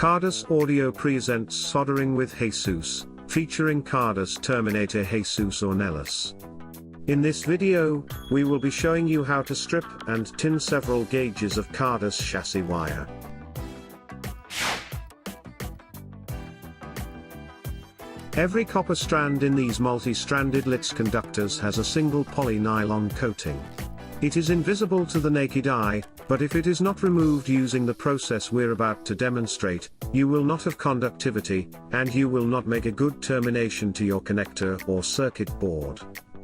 Cardas Audio presents Soldering with Jesus, featuring Cardas Terminator Jesus Ornelas. In this video, we will be showing you how to strip and tin several gauges of Cardas chassis wire. Every copper strand in these multi-stranded Litz conductors has a single poly-nylon coating. It is invisible to the naked eye, but if it is not removed using the process we're about to demonstrate, you will not have conductivity, and you will not make a good termination to your connector or circuit board.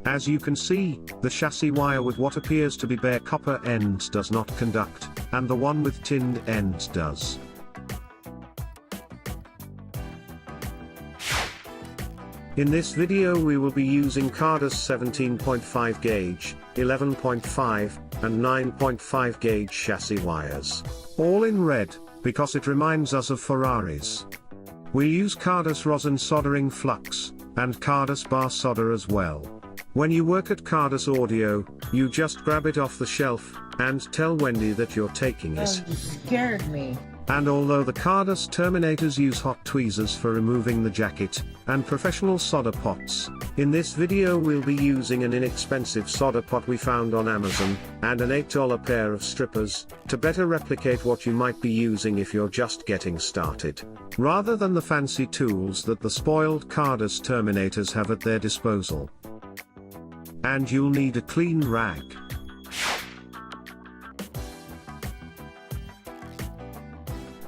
As you can see, the chassis wire with what appears to be bare copper ends does not conduct, and the one with tinned ends does. In this video we will be using Cardas 17.5 gauge, 11.5, and 9.5 gauge chassis wires. All in red, because it reminds us of Ferraris. We'll use Cardas rosin soldering flux, and Cardas bar solder as well. When you work at Cardas Audio, you just grab it off the shelf, and tell Wendy that you're taking it. You scared me. And although the Cardas Terminators use hot tweezers for removing the jacket, and professional solder pots, in this video we'll be using an inexpensive solder pot we found on Amazon, and an $8 pair of strippers, to better replicate what you might be using if you're just getting started, rather than the fancy tools that the spoiled Cardas Terminators have at their disposal. And you'll need a clean rag.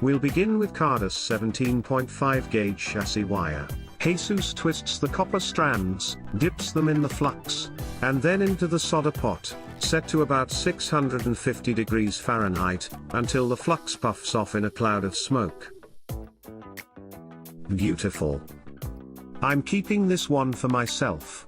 We'll begin with Cardas 17.5 gauge chassis wire. Jesus twists the copper strands, dips them in the flux, and then into the solder pot, set to about 650 degrees Fahrenheit, until the flux puffs off in a cloud of smoke. Beautiful. I'm keeping this one for myself.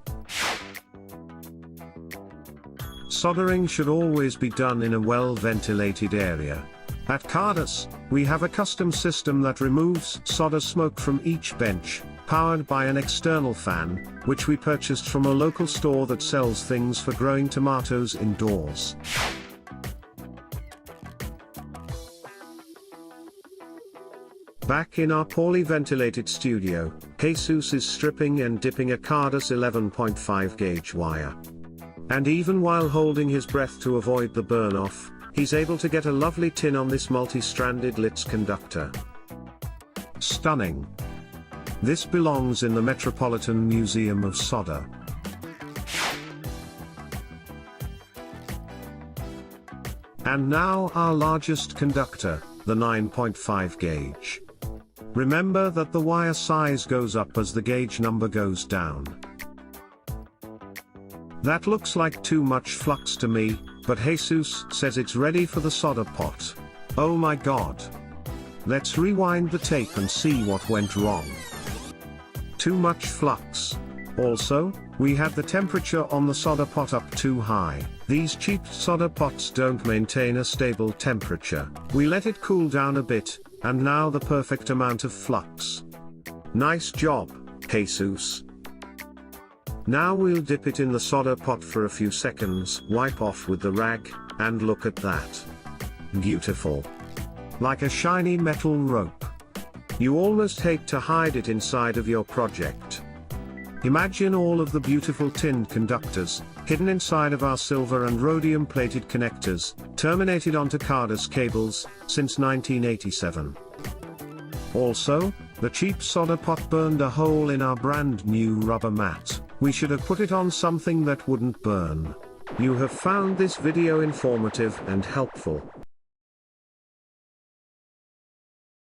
Soldering should always be done in a well-ventilated area. At Cardas, we have a custom system that removes solder smoke from each bench, powered by an external fan, which we purchased from a local store that sells things for growing tomatoes indoors. Back in our poorly ventilated studio, Jesus is stripping and dipping a Cardas 11.5 gauge wire. And even while holding his breath to avoid the burn-off, he's able to get a lovely tin on this multi-stranded Litz conductor. Stunning. This belongs in the Metropolitan Museum of Solder. And now our largest conductor, the 9.5 gauge. Remember that the wire size goes up as the gauge number goes down. That looks like too much flux to me, but Jesus says it's ready for the solder pot. Oh my god. Let's rewind the tape and see what went wrong. Too much flux. Also, we had the temperature on the solder pot up too high. These cheap solder pots don't maintain a stable temperature. We let it cool down a bit, and now the perfect amount of flux. Nice job, Jesus. Now we'll dip it in the solder pot for a few seconds, wipe off with the rag, and look at that. Beautiful. Like a shiny metal rope. You almost hate to hide it inside of your project. Imagine all of the beautiful tinned conductors, hidden inside of our silver and rhodium plated connectors, terminated onto Cardas cables, since 1987. Also, the cheap solder pot burned a hole in our brand new rubber mat. We should have put it on something that wouldn't burn. You have found this video informative and helpful.